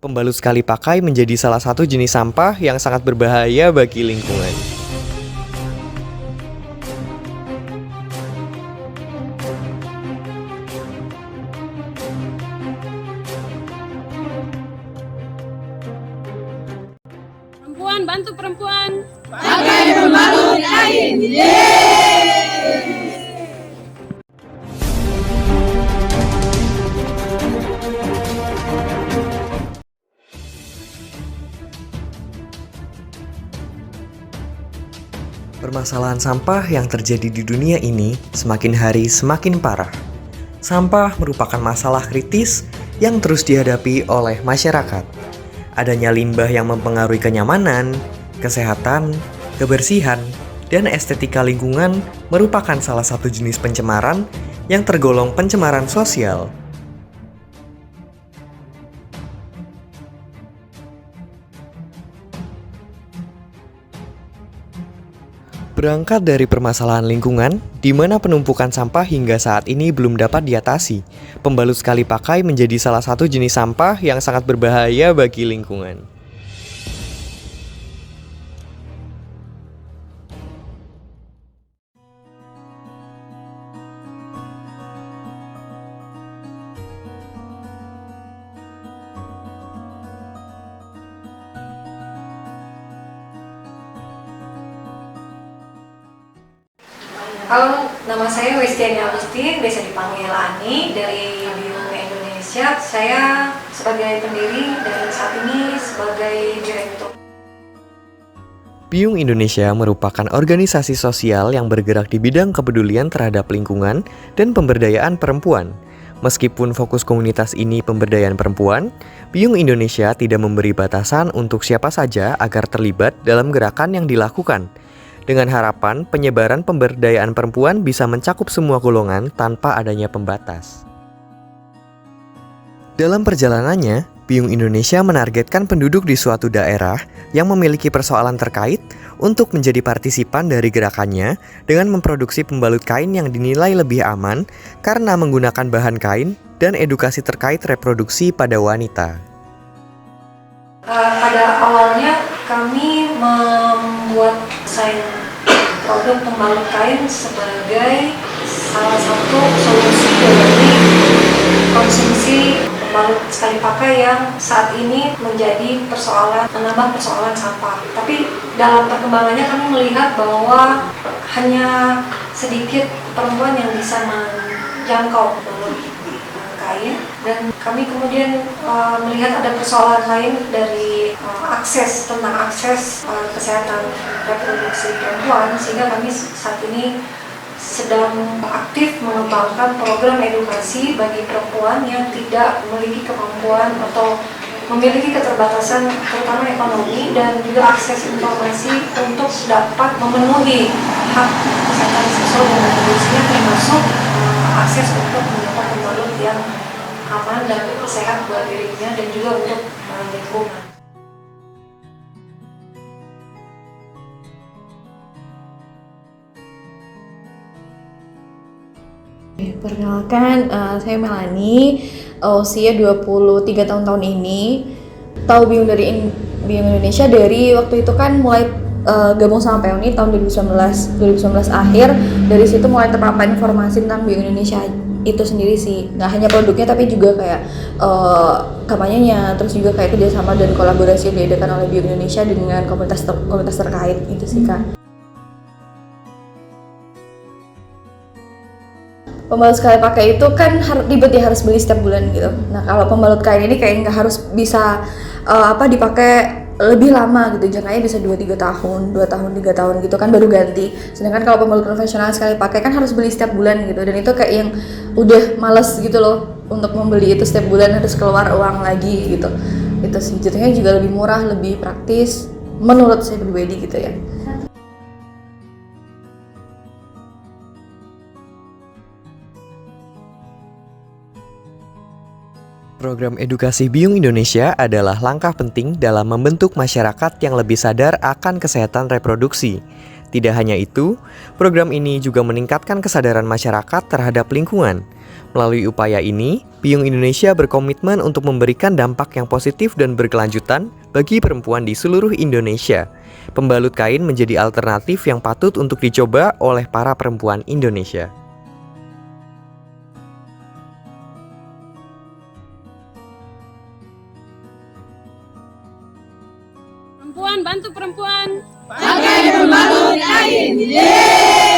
Pembalut sekali pakai menjadi salah satu jenis sampah yang sangat berbahaya bagi lingkungan. Perempuan, bantu perempuan. Pakai pembalut kain. Permasalahan sampah yang terjadi di dunia ini semakin hari semakin parah. Sampah merupakan masalah kritis yang terus dihadapi oleh masyarakat. Adanya limbah yang mempengaruhi kenyamanan, kesehatan, kebersihan, dan estetika lingkungan merupakan salah satu jenis pencemaran yang tergolong pencemaran sosial. Berangkat dari permasalahan lingkungan, di mana penumpukan sampah hingga saat ini belum dapat diatasi, pembalut sekali pakai menjadi salah satu jenis sampah yang sangat berbahaya bagi lingkungan. Halo, nama saya Westiani Agustin, biasa dipanggil Ani dari Biyung Indonesia. Saya sebagai pendiri dan saat ini sebagai direktur. Biyung Indonesia merupakan organisasi sosial yang bergerak di bidang kepedulian terhadap lingkungan dan pemberdayaan perempuan. Meskipun fokus komunitas ini pemberdayaan perempuan, Biyung Indonesia tidak memberi batasan untuk siapa saja agar terlibat dalam gerakan yang dilakukan, dengan harapan penyebaran pemberdayaan perempuan bisa mencakup semua golongan tanpa adanya pembatas. Dalam perjalanannya, Biyung Indonesia menargetkan penduduk di suatu daerah yang memiliki persoalan terkait untuk menjadi partisipan dari gerakannya dengan memproduksi pembalut kain yang dinilai lebih aman karena menggunakan bahan kain dan edukasi terkait reproduksi pada wanita. Pada awalnya kami membuat desain produk pembalut kain sebagai salah satu solusi dari konsumsi pembalut sekali pakai yang saat ini menjadi menambah persoalan sampah. Tapi dalam perkembangannya kami melihat bahwa hanya sedikit perempuan yang bisa menjangkau pembalut kain, dan kami kemudian melihat ada persoalan lain dari akses kesehatan reproduksi perempuan, sehingga kami saat ini sedang aktif mengembangkan program edukasi bagi perempuan yang tidak memiliki kemampuan atau memiliki keterbatasan terutama ekonomi dan juga akses informasi untuk dapat memenuhi hak kesehatan seksual dan reproduksinya, termasuk akses untuk mendapat pembalut yang aman dan sehat buat dirinya dan juga untuk lingkungan. Perkenalkan, saya Melani, usia 23 tahun ini. Tahu Biyung Biyung Indonesia dari waktu itu kan mulai gabung sama Peoni tahun 2019 akhir. Dari situ mulai terpapar informasi tentang Biyung Indonesia itu sendiri sih. Nggak hanya produknya tapi juga kayak kampanyenya, terus juga kayak kerjasama dan kolaborasi yang diadakan oleh Biyung Indonesia dengan komunitas terkait itu sih Kak. Pembalut sekali pakai itu kan ribet ya, harus beli setiap bulan gitu. Nah kalau pembalut kain ini kayak nggak harus bisa dipakai lebih lama gitu, jangkanya bisa 2-3 tahun, 2 tahun, 3 tahun gitu kan baru ganti. Sedangkan kalau pembalut konvensional sekali pakai kan harus beli setiap bulan gitu, dan itu kayak yang udah males gitu loh untuk membeli itu setiap bulan, harus keluar uang lagi gitu. Itu sih jatuhnya juga lebih murah, lebih praktis menurut saya pribadi gitu ya. Program edukasi Biyung Indonesia adalah langkah penting dalam membentuk masyarakat yang lebih sadar akan kesehatan reproduksi. Tidak hanya itu, program ini juga meningkatkan kesadaran masyarakat terhadap lingkungan. Melalui upaya ini, Biyung Indonesia berkomitmen untuk memberikan dampak yang positif dan berkelanjutan bagi perempuan di seluruh Indonesia. Pembalut kain menjadi alternatif yang patut untuk dicoba oleh para perempuan Indonesia. Perempuan bantu perempuan. Pakai pembalut kain. Yeay!